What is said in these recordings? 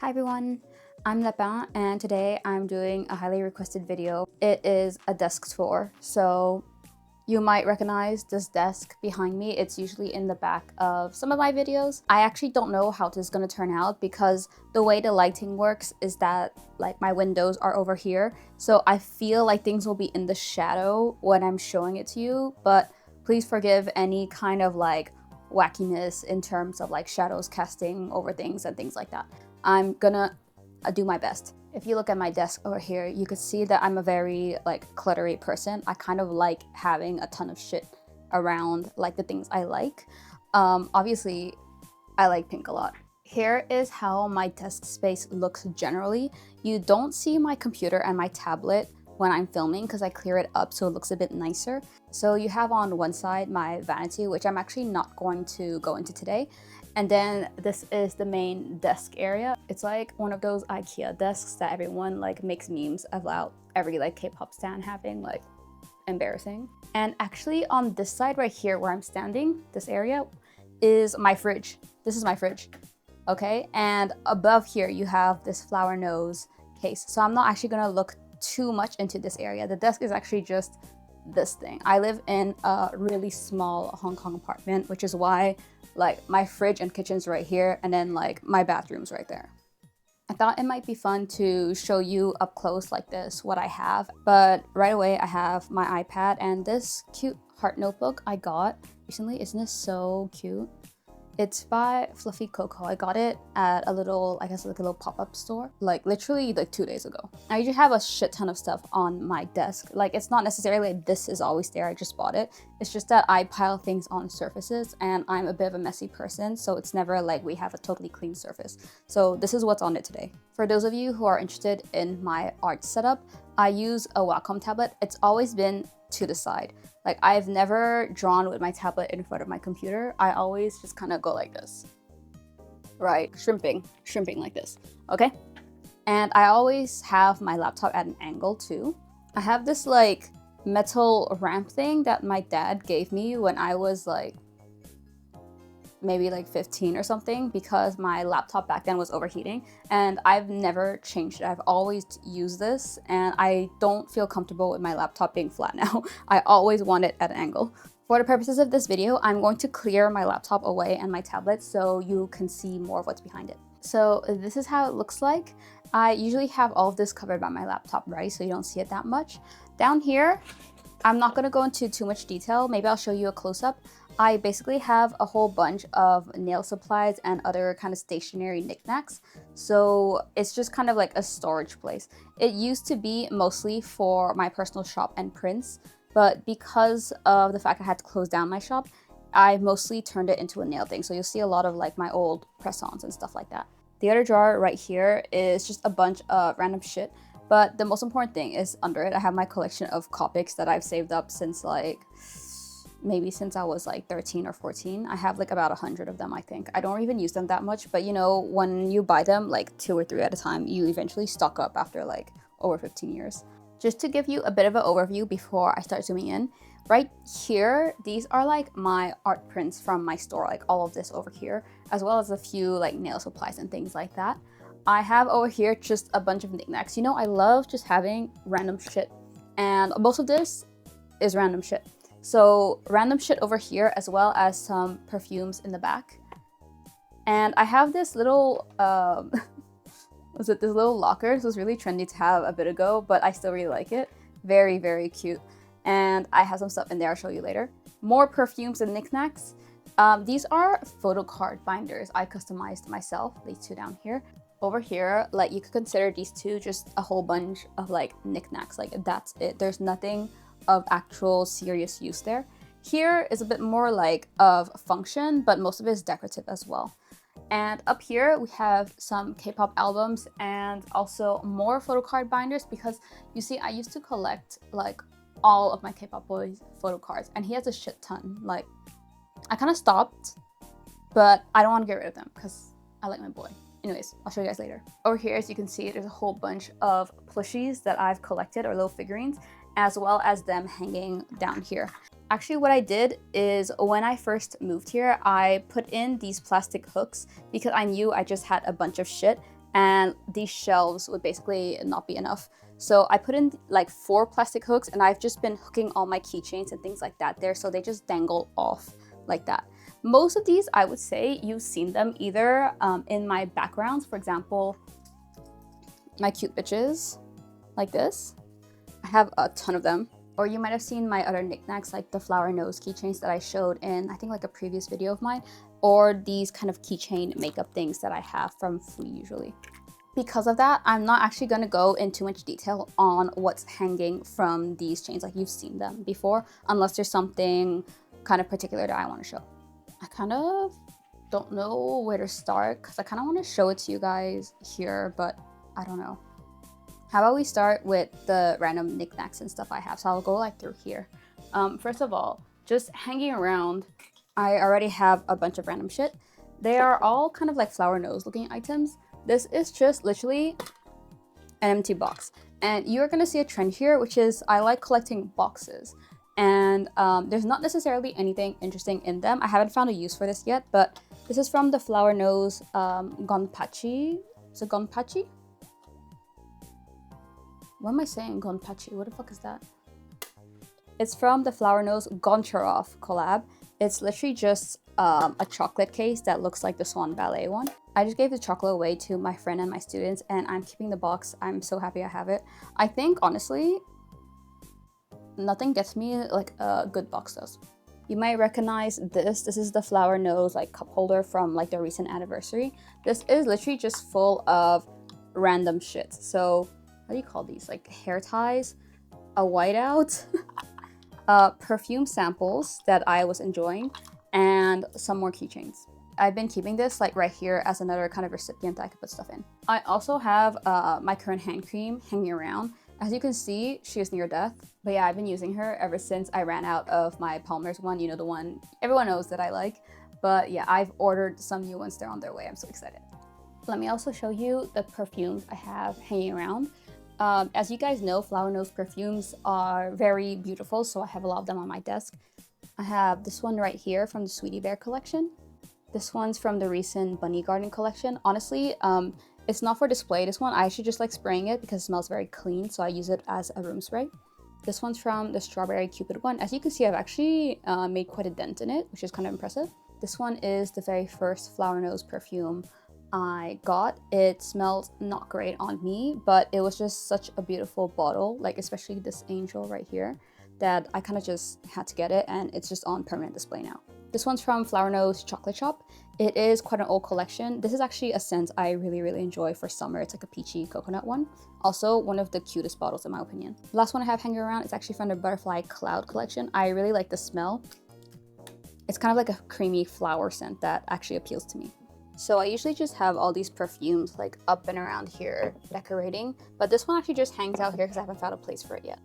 Hi everyone, I'm Lapin and today I'm doing a highly requested video. It is a desk tour, so you might recognize this desk behind me. It's usually in the back of some of my videos. I actually don't know how this is going to turn out because the way the lighting works is that like my windows are over here. So I feel like things will be in the shadow when I'm showing it to you, but please forgive any kind of like wackiness in terms of like shadows casting over things and things like that. I'm gonna do my best. If you look at my desk over here, you could see that I'm a very like cluttery person. I kind of like having a ton of shit around like the things I like. Obviously, I like pink a lot. Here is how my desk space looks generally. You don't see my computer and my tablet when I'm filming because I clear it up so it looks a bit nicer. So you have on one side my vanity, which I'm actually not going to go into today. And then this is the main desk area. It's like one of those IKEA desks that everyone like makes memes about every like K-pop stan having, like embarrassing. And actually on this side right here where I'm standing, this area is my fridge. This is my fridge, okay? And above here you have this flower nose case. So I'm not actually gonna look too much into this area. The desk is actually just this thing. I live in a really small Hong Kong apartment, which is why like my fridge and kitchen's right here, and then like my bathroom's right there. I thought it might be fun to show you up close like this what I have, but right away I have my iPad and this cute heart notebook I got recently. Isn't this so cute? It's by Fluffy Coco. I got it at a little, I guess like a little pop-up store, like literally like 2 days ago. I usually have a shit ton of stuff on my desk. Like it's not necessarily like this is always there, I just bought it. It's just that I pile things on surfaces and I'm a bit of a messy person, so it's never like we have a totally clean surface. So this is what's on it today. For those of you who are interested in my art setup, I use a Wacom tablet. It's always been to the side. Like I've never drawn with my tablet in front of my computer. I always just kind of go like this, right? Shrimping like this, okay? And I always have my laptop at an angle too. I have this like metal ramp thing that my dad gave me when I was like maybe like 15 or something because my laptop back then was overheating and I've never changed it. I've always used this and I don't feel comfortable with my laptop being flat now. I always want it at an angle. For the purposes of this video, I'm going to clear my laptop away and my tablet so you can see more of what's behind it. So this is how it looks like. I usually have all of this covered by my laptop, right? So you don't see it that much. Down here, I'm not gonna go into too much detail. Maybe I'll show you a close-up. I basically have a whole bunch of nail supplies and other kind of stationary knickknacks. So it's just kind of like a storage place. It used to be mostly for my personal shop and prints, but because of the fact I had to close down my shop, I mostly turned it into a nail thing. So you'll see a lot of like my old press-ons and stuff like that. The other drawer right here is just a bunch of random shit. But the most important thing is under it, I have my collection of Copics that I've saved up since like maybe since I was like 13 or 14. I have like about 100 of them, I think. I don't even use them that much, but you know, when you buy them like 2 or 3 at a time, you eventually stock up after like over 15 years. Just to give you a bit of an overview before I start zooming in, right here, these are like my art prints from my store, like all of this over here, as well as a few like nail supplies and things like that. I have over here just a bunch of knickknacks. You know, I love just having random shit, and most of this is random shit. So random shit over here, as well as some perfumes in the back. And I have this little, this little locker. This was really trendy to have a bit ago, but I still really like it. Very, very cute. And I have some stuff in there I'll show you later. More perfumes and knickknacks. These are photo card binders I customized myself, these two down here. Over here, like you could consider these two just a whole bunch of like knickknacks, like that's it. There's nothing of actual serious use there. Here is a bit more like of function, but most of it is decorative as well. And up here we have some K-pop albums and also more photo card binders because you see I used to collect like all of my K-pop boys photo cards and he has a shit ton. Like I kind of stopped, but I don't want to get rid of them because I like my boy. Anyways, I'll show you guys later. Over here, as you can see, there's a whole bunch of plushies that I've collected, or little figurines, as well as them hanging down here. Actually, what I did is when I first moved here, I put in these plastic hooks because I knew I just had a bunch of shit and these shelves would basically not be enough. So I put in like 4 plastic hooks, and I've just been hooking all my keychains and things like that there, so they just dangle off like that. Most of these, I would say you've seen them either in my backgrounds, for example, my cute bitches like this. I have a ton of them. Or you might have seen my other knickknacks like the flower nose keychains that I showed in, I think, like a previous video of mine, or these kind of keychain makeup things that I have from Flea usually. Because of that, I'm not actually going to go into much detail on what's hanging from these chains, like you've seen them before, unless there's something kind of particular that I want to show. I kind of don't know where to start because I kind of want to show it to you guys here, but I don't know. How about we start with the random knickknacks and stuff I have? So I'll go like through here. First of all, just hanging around, I already have a bunch of random shit. They are all kind of like flower nose looking items. This is just literally an empty box. And you're gonna see a trend here, which is I like collecting boxes. And there's not necessarily anything interesting in them. I haven't found a use for this yet, but this is from the flower nose Gonpachi. Is it Gonpachi? What am I saying? Gonpachi? What the fuck is that? It's from the flower nose Goncharov collab. It's literally just a chocolate case that looks like the Swan Ballet one. I just gave the chocolate away to my friend and my students, and I'm keeping the box. I'm so happy I have it. I think, honestly, nothing gets me like a good box does. You might recognize this. This is the flower nose like cup holder from like the recent anniversary. This is literally just full of random shit. So, what do you call these? Like hair ties, a whiteout, perfume samples that I was enjoying, and some more keychains. I've been keeping this like right here as another kind of recipient that I could put stuff in. I also have my current hand cream hanging around. As you can see, she is near death. But yeah, I've been using her ever since I ran out of my Palmer's one, you know, the one everyone knows that I like. But yeah, I've ordered some new ones. They're on their way. I'm so excited. Let me also show you the perfumes I have hanging around. As you guys know, flower nose perfumes are very beautiful, so I have a lot of them on my desk. I have this one right here from the Sweetie Bear collection. This one's from the recent Bunny Garden collection. Honestly, it's not for display, this one. I actually just like spraying it because it smells very clean, so I use it as a room spray. This one's from the Strawberry Cupid one. As you can see, I've actually made quite a dent in it, which is kind of impressive. This one is the very first flower nose perfume I got. It smelled not great on me, but it was just such a beautiful bottle, like especially this angel right here, that I kind of just had to get it, and it's just on permanent display now. This one's from Flower Nose Chocolate Shop. It is quite an old collection. This is actually a scent I really enjoy for summer. It's like a peachy coconut one. Also, one of the cutest bottles in my opinion. The last one I have hanging around is actually from the Butterfly Cloud collection. I really like the smell. It's kind of like a creamy flower scent that actually appeals to me. So I usually just have all these perfumes like up and around here decorating, but this one actually just hangs out here because I haven't found a place for it yet.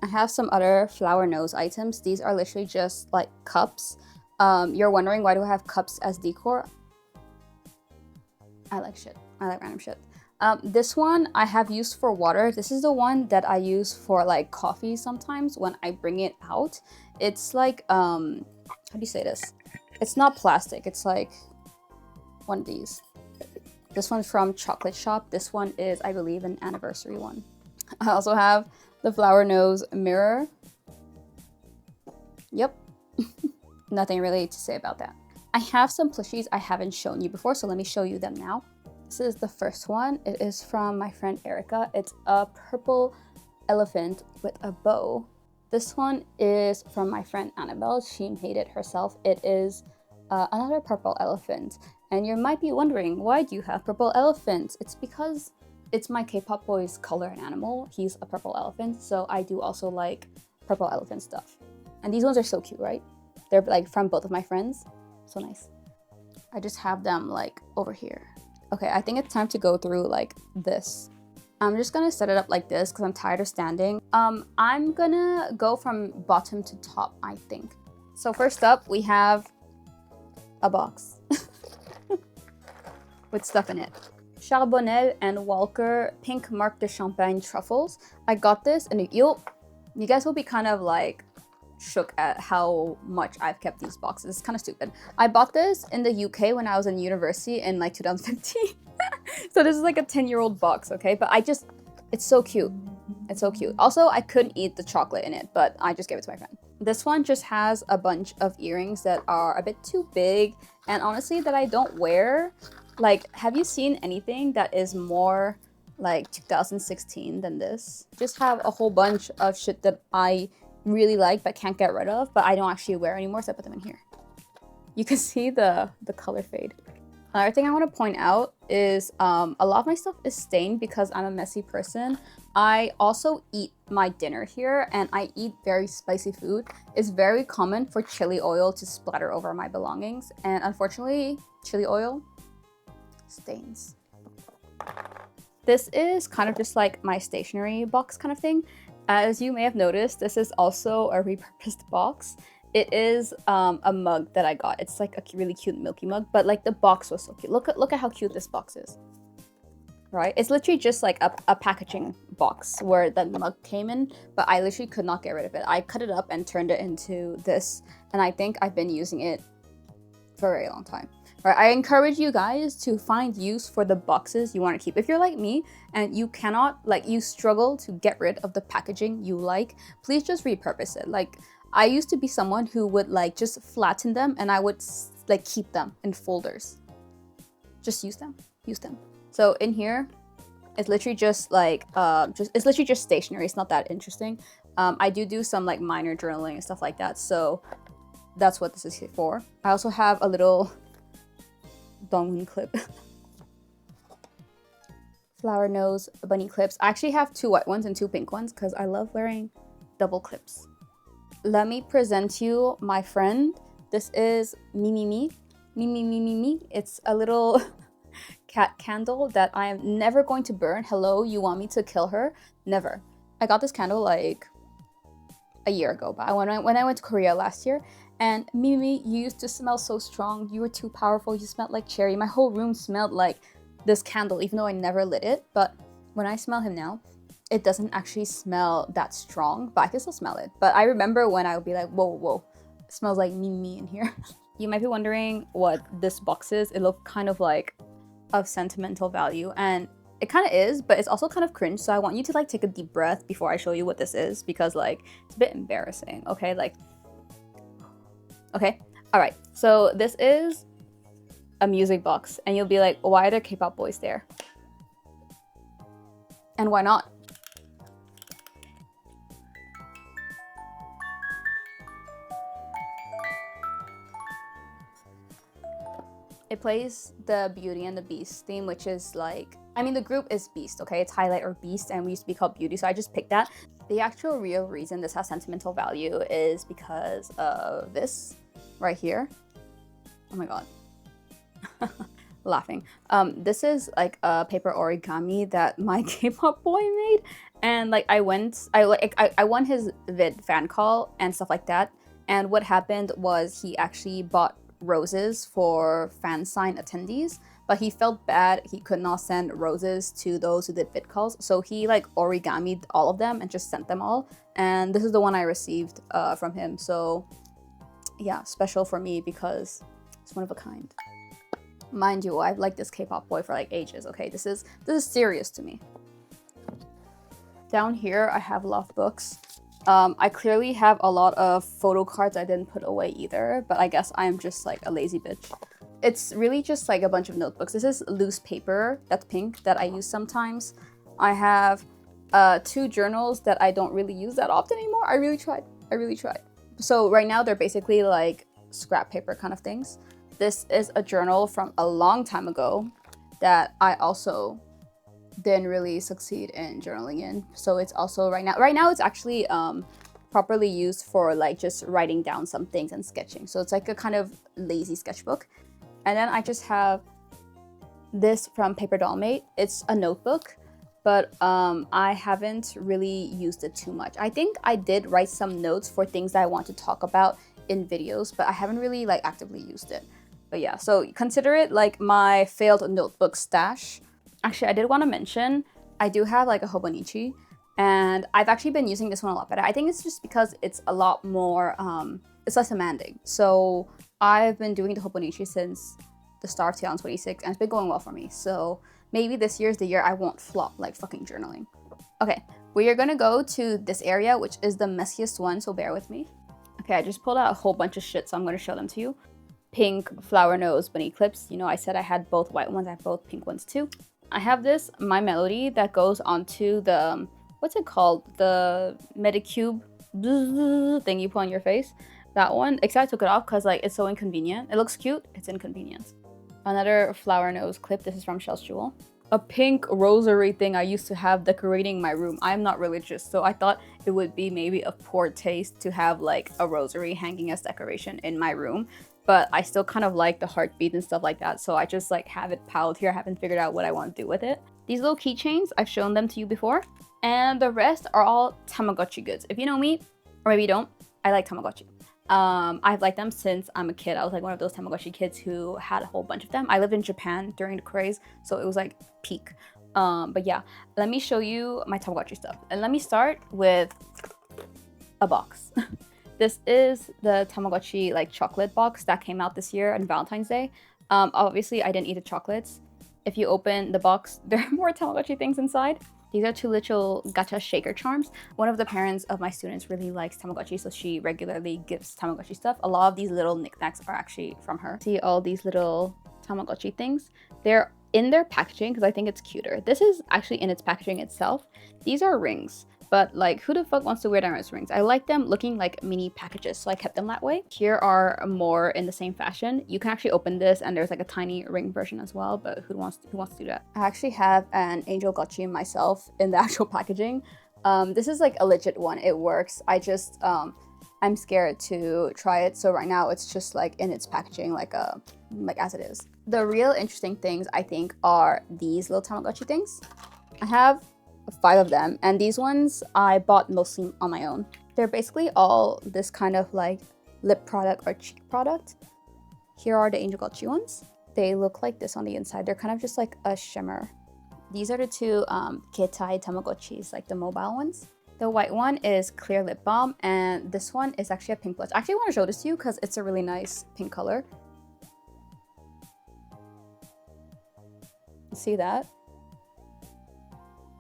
I have some other flower nose items. These are literally just like cups. You're wondering why do I have cups as decor? I like shit. I like random shit. This one I have used for water. This is the one that I use for like coffee sometimes when I bring it out. It's like, how do you say this? It's not plastic. It's like one of these. This one's from Chocolate Shop. This one is, I believe, an anniversary one. I also have the flower nose mirror. Yep. Nothing really to say about that. I have some plushies I haven't shown you before, so let me show you them now. This is the first one. It is from my friend Erica. It's a purple elephant with a bow. This one is from my friend Annabelle. She made it herself. It is another purple elephant. And you might be wondering, why do you have purple elephants? It's because it's my K-pop boy's color and animal. He's a purple elephant, so I do also like purple elephant stuff. And these ones are so cute, right? They're like from both of my friends. So nice. I just have them like over here. Okay, I think it's time to go through like this. I'm just gonna set it up like this because I'm tired of standing. I'm gonna go from bottom to top, I think. So first up, we have a box with stuff in it. Charbonnel and Walker Pink Marc de Champagne truffles. I got this and you guys will be kind of like shook at how much I've kept these boxes. It's kind of stupid. I bought this in the UK when I was in university in like 2015. So this is like a 10-year-old box, okay? But it's so cute. It's so cute. Also, I couldn't eat the chocolate in it, but I just gave it to my friend. This one just has a bunch of earrings that are a bit too big, and honestly that I don't wear. Like, have you seen anything that is more like 2016 than this? Just have a whole bunch of shit that I really like but can't get rid of, but I don't actually wear anymore, so I put them in here. You can see the color fade. Another thing I want to point out is a lot of my stuff is stained because I'm a messy person. I also eat my dinner here and I eat very spicy food. It's very common for chili oil to splatter over my belongings, and unfortunately, chili oil stains. This is kind of just like my stationery box kind of thing. As you may have noticed, this is also a repurposed box. It is a mug that I got. It's like a really cute milky mug, but like the box was so cute. Look at how cute this box is. Right? It's literally just like a packaging box where the mug came in, but I literally could not get rid of it. I cut it up and turned it into this, and I think I've been using it for a very long time. Right? I encourage you guys to find use for the boxes you want to keep. If you're like me and you cannot, like, you struggle to get rid of the packaging you like, please just repurpose it. Like, I used to be someone who would like just flatten them and I would like keep them in folders. Just use them. So in here, it's literally just like, it's literally just stationery. It's not that interesting. I do some like minor journaling and stuff like that. So that's what this is here for. I also have a little Dongwon clip. Flower nose bunny clips. I actually have 2 white ones and 2 pink ones because I love wearing double clips. Let me present you my friend. This is Me. It's a little cat candle that I am never going to burn. Hello, you want me to kill her? Never. I got this candle like a year ago, but when I went to Korea last year, and Mimi, you used to smell so strong. You were too powerful. You smelled like cherry. My whole room smelled like this candle, even though I never lit it. But when I smell him now, it doesn't actually smell that strong, but I can still smell it. But I remember when I would be like, whoa, it smells like me in here. You might be wondering what this box is. It looked kind of like of sentimental value, and it kind of is, but it's also kind of cringe. So I want you to like take a deep breath before I show you what this is, because like it's a bit embarrassing. Okay, like, okay, all right. So this is a music box, and you'll be like, why are there K-pop boys there? And why not? It plays the Beauty and the Beast theme, which is like, I mean, the group is Beast, okay? It's Highlight or Beast, and we used to be called Beauty, so I just picked that. The actual real reason this has sentimental value is because of this right here. Oh my god. Laughing. This is like a paper origami that my K-pop boy made, and like I won his vid fan call and stuff like that, and what happened was he actually bought roses for fan sign attendees, but he felt bad he could not send roses to those who did vid calls, so he like origamied all of them and just sent them all, and this is the one I received from him. So yeah, special for me because it's one of a kind. Mind you, I've liked this K-pop boy for like ages. Okay, this is serious to me. Down here I have a lot of books. I clearly have a lot of photo cards I didn't put away either, but I guess I'm just like a lazy bitch. It's really just like a bunch of notebooks. This is loose paper that's pink that I use sometimes. I have 2 journals that I don't really use that often anymore. I really tried. So right now they're basically like scrap paper kind of things. This is a journal from a long time ago that I also didn't really succeed in journaling in. So it's also right now it's actually properly used for like just writing down some things and sketching. So it's like a kind of lazy sketchbook. And then I just have this from Paper Doll Mate. It's a notebook, but I haven't really used it too much. I think I did write some notes for things that I want to talk about in videos, but I haven't really like actively used it. But yeah, so consider it like my failed notebook stash. Actually, I did want to mention, I do have like a Hobonichi, and I've actually been using this one a lot better. I think it's just because it's a lot more, it's less demanding. So I've been doing the Hobonichi since the start of 2026, and it's been going well for me. So maybe this year's the year I won't flop like fucking journaling. Okay, we are gonna go to this area, which is the messiest one, so bear with me. Okay, I just pulled out a whole bunch of shit, so I'm gonna show them to you. Pink flower nose bunny clips. You know, I said I had both white ones, I have both pink ones too. I have this My Melody that goes onto the, what's it called? The Medicube thing you put on your face. That one, except I took it off because like it's so inconvenient. It looks cute, it's inconvenient. Another flower nose clip. This is from Shell's Jewel. A pink rosary thing I used to have decorating my room. I'm not religious, so I thought it would be maybe a poor taste to have like a rosary hanging as decoration in my room. But I still kind of like the heartbeat and stuff like that, so I just like have it piled here. I haven't figured out what I want to do with it. These little keychains, I've shown them to you before. And the rest are all Tamagotchi goods. If you know me, or maybe you don't, I like Tamagotchi. I've liked them since I'm a kid. I was like one of those Tamagotchi kids who had a whole bunch of them. I lived in Japan during the craze, so it was like peak. But yeah, let me show you my Tamagotchi stuff. And let me start with a box. This is the Tamagotchi like chocolate box that came out this year on Valentine's Day. Obviously, I didn't eat the chocolates. If you open the box, there are more Tamagotchi things inside. These are two little gacha shaker charms. One of the parents of my students really likes Tamagotchi, so she regularly gives Tamagotchi stuff. A lot of these little knickknacks are actually from her. See all these little Tamagotchi things? They're in their packaging because I think it's cuter. This is actually in its packaging itself. These are rings, but like who the fuck wants to wear them as rings? I like them looking like mini packages, so I kept them that way. Here are more in the same fashion. You can actually open this and there's like a tiny ring version as well, but who wants to do that? I actually have an Angel Gotchi myself in the actual packaging. This is like a legit one. It works. I just I'm scared to try it, so right now it's just like in its packaging like as it is. The real interesting things I think are these little Tamagotchi things. I have 5 of them, and these ones I bought mostly on my own. They're basically all this kind of like lip product or cheek product. Here are the Angel Gotchi ones. They look like this on the inside. They're kind of just like a shimmer. These are the two Ketai Tamagotchis, like the mobile ones. The white one is clear lip balm, and this one is actually a pink blush. I actually want to show this to you because it's a really nice pink color. See that?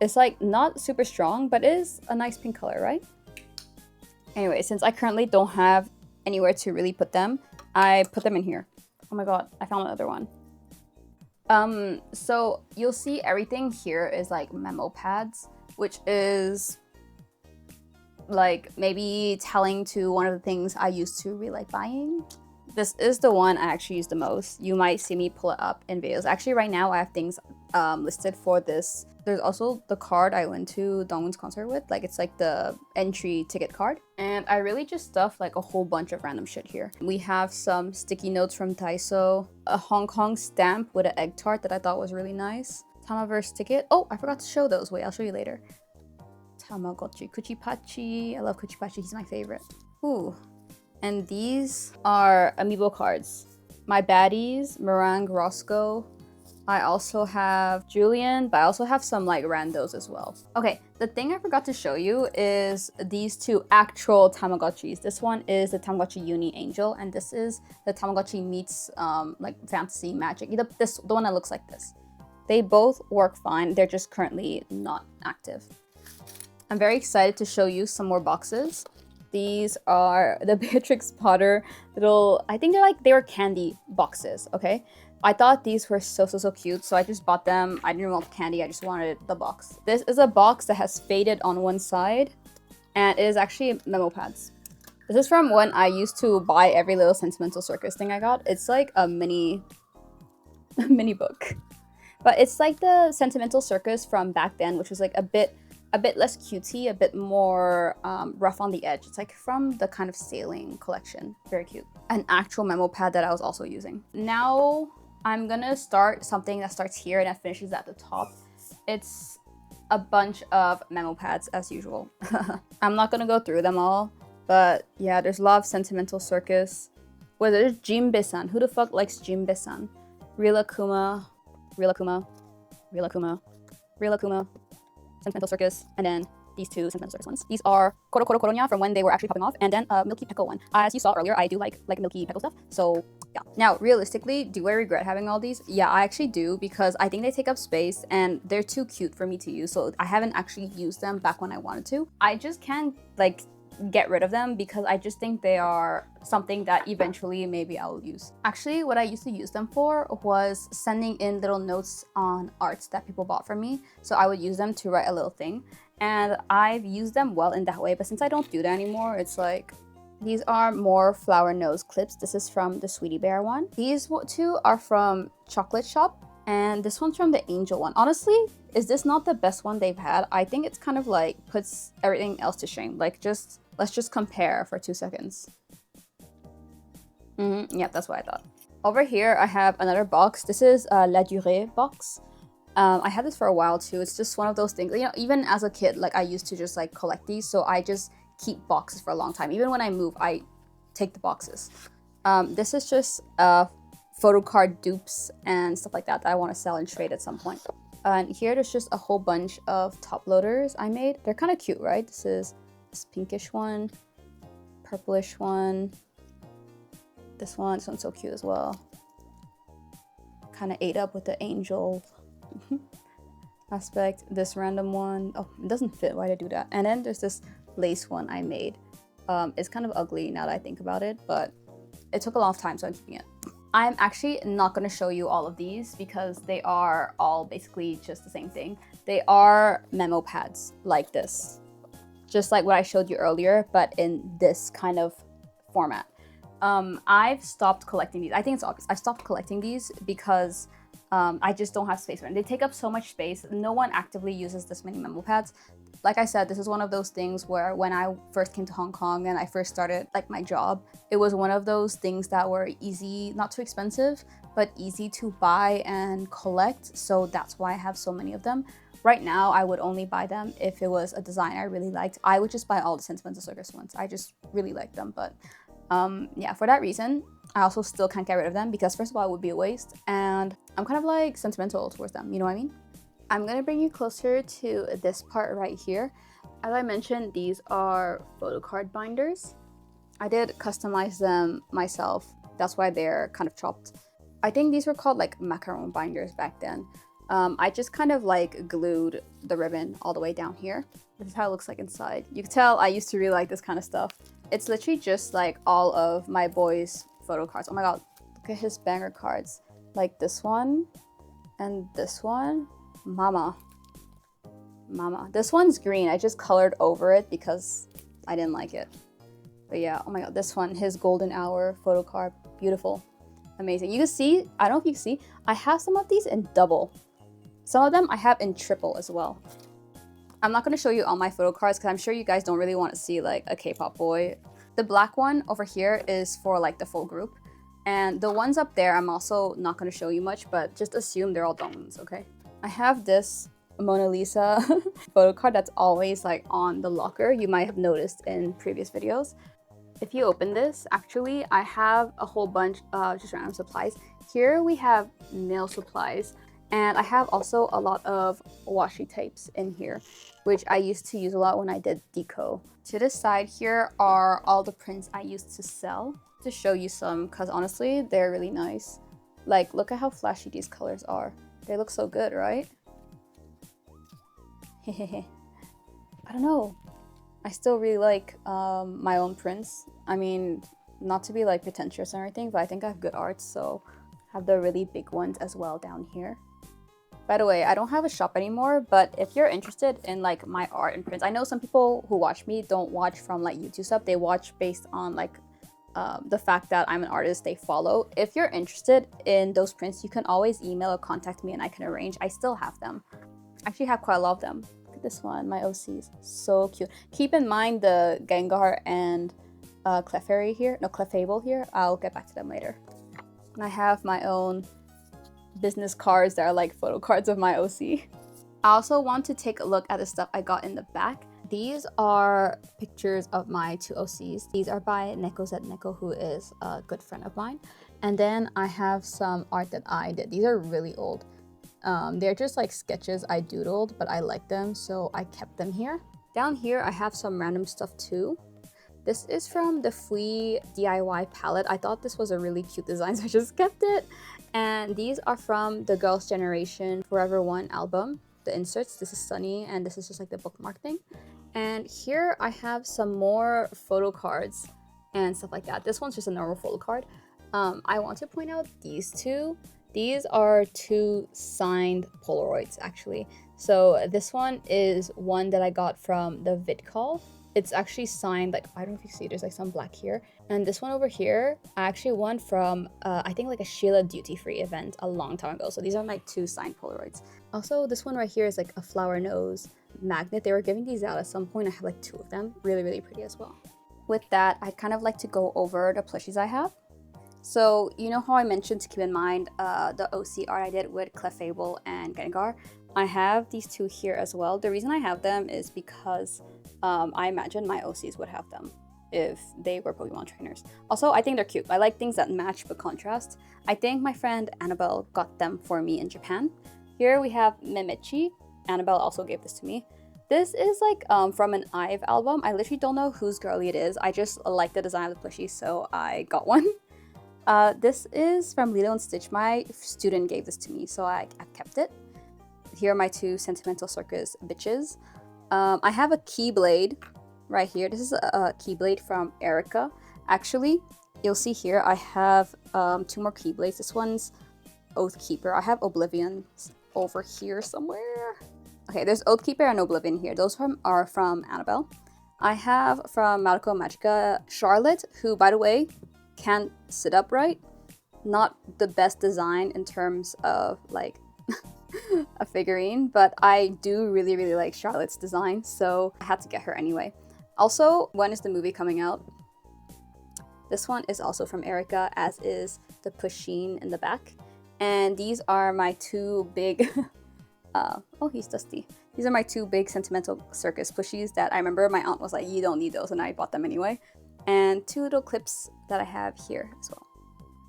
It's like not super strong, but it is a nice pink color, right? Anyway, since I currently don't have anywhere to really put them, I put them in here. Oh my god, I found another one. So you'll see everything here is like memo pads, which is like maybe telling to one of the things I used to really like buying. This is the one I actually use the most. You might see me pull it up in videos. Actually, right now I have things listed for this. There's also the card I went to Dongwon's concert with. Like it's like the entry ticket card. And I really just stuffed like a whole bunch of random shit here. We have some sticky notes from Daiso, a Hong Kong stamp with an egg tart that I thought was really nice. Tamaverse ticket. Oh, I forgot to show those. Wait, I'll show you later. Tamagotchi, Kuchipachi. I love Kuchipachi. He's my favorite. Ooh. And these are amiibo cards. My baddies, Meringue, Roscoe. I also have Julian, but I also have some like randos as well. Okay, the thing I forgot to show you is these two actual Tamagotchis. This one is the Tamagotchi Uni Angel, and this is the Tamagotchi meets like fantasy magic. The one that looks like this. They both work fine. They're just currently not active. I'm very excited to show you some more boxes. These are the Beatrix Potter little, I think they were candy boxes, okay? I thought these were so cute, so I just bought them. I didn't want candy, I just wanted the box. This is a box that has faded on one side, and it is actually memo pads. This is from when I used to buy every little Sentimental Circus thing I got. It's like a mini book. But it's like the Sentimental Circus from back then, which was like a bit less cutesy, a bit more rough on the edge. It's like from the kind of sailing collection. Very cute. An actual memo pad that I was also using. Now I'm gonna start something that starts here and that finishes at the top. It's a bunch of memo pads as usual. I'm not gonna go through them all, but yeah, there's a lot of Sentimental Circus. Wait, there's Jinbe-san. Who the fuck likes Jinbe-san? Rilakuma, Sentimental Circus, and then these two Sentimental Circus ones. These are Koro Koro Koronya from when they were actually popping off, and then a Milky Pickle one. As you saw earlier, I do like Milky Pickle stuff, so Yeah. Now, realistically, do I regret having all these? Yeah, I actually do, because I think they take up space and they're too cute for me to use. So I haven't actually used them back when I wanted to. I just can't like get rid of them because I just think they are something that eventually maybe I'll use. Actually, what I used to use them for was sending in little notes on arts that people bought for me. So I would use them to write a little thing. And I've used them well in that way, but since I don't do that anymore, it's like, these are more flower nose clips. This is from the Sweetie Bear one. These two are from Chocolate Shop, and this one's from the Angel one. Honestly, is this not the best one they've had? I think it's kind of like puts everything else to shame. Like, let's just compare for 2 seconds. Yeah, that's what I thought. Over here, I have another box. This is a La Durée box. I had this for a while too. It's just one of those things, you know, even as a kid, like I used to just like collect these. So I just keep boxes for a long time. Even when I move, I take the boxes. This is just photo card dupes and stuff like that I want to sell and trade at some point. And here there's just a whole bunch of top loaders I made. They're kind of cute, right? This is this pinkish one, purplish one, this one's so cute as well. Kind of ate up with the angel aspect. This random one, oh, it doesn't fit. Why did I do that? And then there's this lace one I made. It's kind of ugly now that I think about it, but it took a long time, so I'm keeping it. I'm actually not going to show you all of these because they are all basically just the same thing. They are memo pads like this, just like what I showed you earlier, but in this kind of format. I've stopped collecting these. I think it's obvious. I stopped collecting these because I just don't have space for them. They take up so much space. No one actively uses this many memo pads. Like I said, this is one of those things where when I first came to Hong Kong and I first started like my job, it was one of those things that were easy, not too expensive, but easy to buy and collect. So that's why I have so many of them. Right now, I would only buy them if it was a design I really liked. I would just buy all the Sentimental Circus ones. I just really like them, but yeah, for that reason, I also still can't get rid of them because first of all, it would be a waste, and I'm kind of like sentimental towards them, you know what I mean? I'm gonna bring you closer to this part right here. As I mentioned, these are photo card binders. I did customize them myself. That's why they're kind of chopped. I think these were called like macaron binders back then. I just kind of like glued the ribbon all the way down here. This is how it looks like inside. You can tell I used to really like this kind of stuff. It's literally just like all of my boys' photo cards. Oh my god, look at his banger cards. Like this one and this one. Mama. This one's green. I just colored over it because I didn't like it. But yeah, oh my god, this one, his golden hour photo card. Beautiful. Amazing. You can see, I don't know if you can see, I have some of these in double. Some of them I have in triple as well. I'm not going to show you all my photo cards because I'm sure you guys don't really want to see like a K-pop boy. The black one over here is for like the full group. And the ones up there, I'm also not going to show you much, but just assume they're all Dongwons, okay? I have this Mona Lisa photo card that's always like on the locker. You might have noticed in previous videos. If you open this, actually, I have a whole bunch of just random supplies. Here we have nail supplies. And I have also a lot of washi tapes in here, which I used to use a lot when I did Decor. To this side here are all the prints I used to sell. To show you some, because honestly, they're really nice. Like, look at how flashy these colors are. They look so good, right? Hehehe. I don't know. I still really like my own prints. I mean, not to be like pretentious or anything, but I think I have good art, so I have the really big ones as well down here. By the way, I don't have a shop anymore, but if you're interested in like my art and prints, I know some people who watch me don't watch from like YouTube stuff. They watch based on like the fact that I'm an artist they follow. If you're interested in those prints, you can always email or contact me and I can arrange. I still have them. I actually have quite a lot of them. Look at this one, my OCs. So cute. Keep in mind the Gengar and Clefairy here. No, Clefable here. I'll get back to them later. And I have my own business cards that are like photo cards of my OC. I also want to take a look at the stuff I got in the back. These are pictures of my two OCs. These are by Neko Z Neko, who is a good friend of mine. And then I have some art that I did. These are really old. They're just like sketches I doodled, but I like them, so I kept them here. Down here, I have some random stuff too. This is from the Free DIY palette. I thought this was a really cute design, so I just kept it. And these are from the Girls' Generation Forever One album. The inserts, this is Sunny, and this is just like the bookmark thing. And here I have some more photo cards and stuff like that. This one's just a normal photo card. I want to point out these two. These are two signed Polaroids, actually. So this one is one that I got from the VidCall. It's actually signed, like, I don't know if you see, there's like some black here. And this one over here, I actually won from, I think like a Sheila Duty Free event a long time ago. So these are my two signed Polaroids. Also, this one right here is like a flower nose magnet. They were giving these out at some point. I have like two of them. Really, really pretty as well. With that, I kind of like to go over the plushies I have. So you know how I mentioned to keep in mind the OC art I did with Clefable and Gengar? I have these two here as well. The reason I have them is because I imagine my OCs would have them if they were Pokemon trainers. Also, I think they're cute. I like things that match but contrast. I think my friend Annabelle got them for me in Japan. Here we have Mimichi. Annabelle also gave this to me. This is like from an IVE album. I literally don't know whose girly it is. I just like the design of the plushie, so I got one. This is from Lilo and Stitch. My student gave this to me, so I kept it. Here are my two Sentimental Circus bitches. I have a Keyblade right here. This is a Keyblade from Erica. Actually, you'll see here I have two more Keyblades. This one's Oathkeeper. I have Oblivion's over here somewhere. Okay, there's Oathkeeper and Oblivion here. Those are from Annabelle. I have from Madoka Magica Charlotte, who, by the way, can't sit upright. Not the best design in terms of like a figurine, but I do really, really like Charlotte's design, so I had to get her anyway. Also, when is the movie coming out? This one is also from Erica, as is the Pusheen in the back. And these are my two big oh, he's dusty. These are my two big Sentimental Circus plushies that I remember my aunt was like, you don't need those, and I bought them anyway. And two little clips that I have here as well.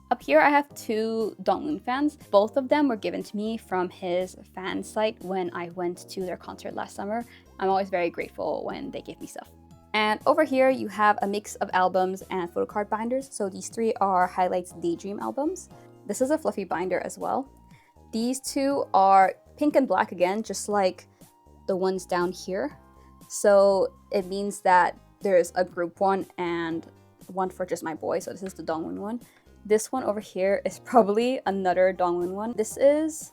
Up here I have two Dongwon fans. Both of them were given to me from his fan site when I went to their concert last summer. I'm always very grateful when they give me stuff. And over here you have a mix of albums and photo card binders. So these three are Highlights Daydream albums. This is a fluffy binder as well. These two are pink and black again, just like the ones down here. So it means that there's a group one and one for just my boy. So this is the Dongwon one. This one over here is probably another Dongwon one. This is,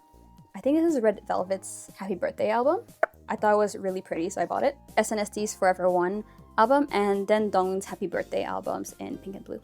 I think this is Red Velvet's Happy Birthday album. I thought it was really pretty, so I bought it. SNSD Forever One album, and then Dongwon's Happy Birthday albums in pink and blue.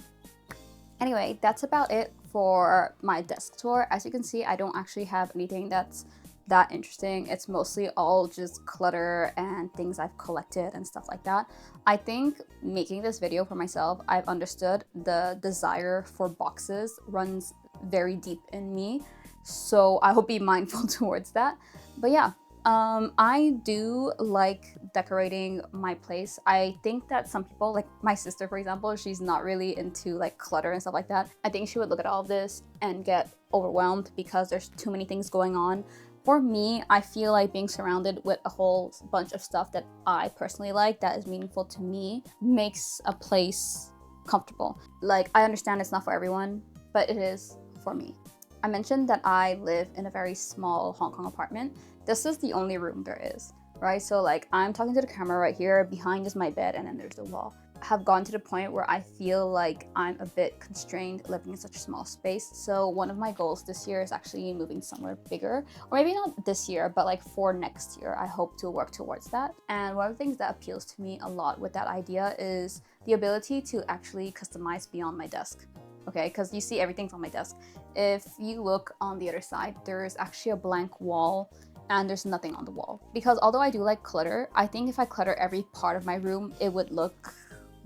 Anyway, that's about it for my desk tour. As you can see, I don't actually have anything that's that interesting. It's mostly all just clutter and things I've collected and stuff like that. I think making this video for myself, I've understood the desire for boxes runs very deep in me, so I will be mindful towards that. But yeah, I do like decorating my place. I think that some people, like my sister for example, she's not really into like clutter and stuff like that. I think she would look at all of this and get overwhelmed because there's too many things going on. For me, I feel like being surrounded with a whole bunch of stuff that I personally like, that is meaningful to me, makes a place comfortable. Like, I understand it's not for everyone, but it is for me. I mentioned that I live in a very small Hong Kong apartment. This is the only room there is, right? So like, I'm talking to the camera right here, behind is my bed, and then there's the wall. Have gone to the point where I feel like I'm a bit constrained living in such a small space. So one of my goals this year is actually moving somewhere bigger, or maybe not this year, but like for next year, I hope to work towards that. And one of the things that appeals to me a lot with that idea is the ability to actually customize beyond my desk. Okay, because you see everything's on my desk. If you look on the other side, there is actually a blank wall and there's nothing on the wall. Because although I do like clutter, I think if I clutter every part of my room, it would look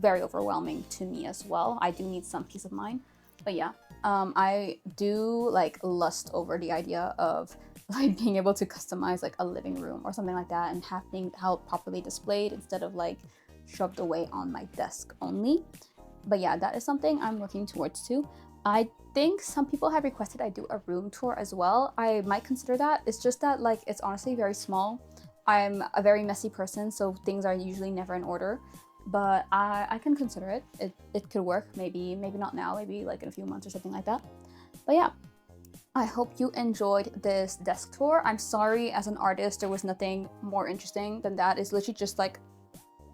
very overwhelming to me as well. I do need some peace of mind. But yeah, I do like lust over the idea of like being able to customize like a living room or something like that and having how properly displayed instead of like shoved away on my desk only. But yeah, that is something I'm looking towards too. I think some people have requested I do a room tour as well. I might consider that. It's just that like it's honestly very small. I'm a very messy person, so things are usually never in order. but I can consider it. It could work. Maybe not now, maybe like in a few months or something like that. But yeah, I hope you enjoyed this desk tour. I'm sorry, as an artist, there was nothing more interesting than that. It's literally just like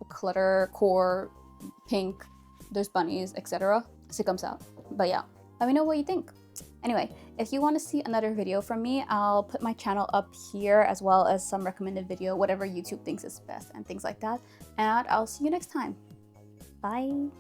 clutter, core, pink, there's bunnies, etc. as it comes out. But yeah, let me know what you think. Anyway, if you want to see another video from me, I'll put my channel up here, as well as some recommended video, whatever YouTube thinks is best and things like that. And I'll see you next time. Bye.